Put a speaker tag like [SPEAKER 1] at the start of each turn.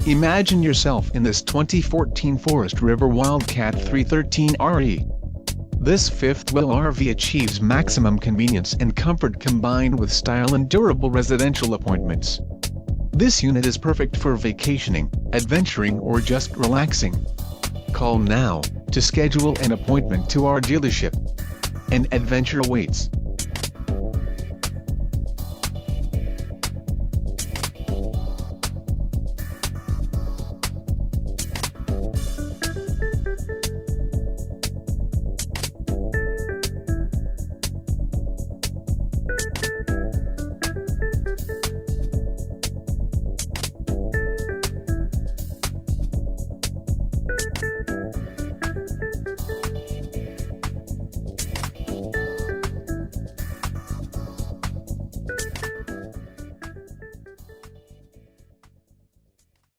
[SPEAKER 1] Imagine yourself in this 2014 Forest River Wildcat 313RE. This fifth-wheel RV achieves maximum convenience and comfort combined with style and durable residential appointments. This unit is perfect for vacationing, adventuring or just relaxing. Call now to schedule an appointment to our dealership. An adventure awaits.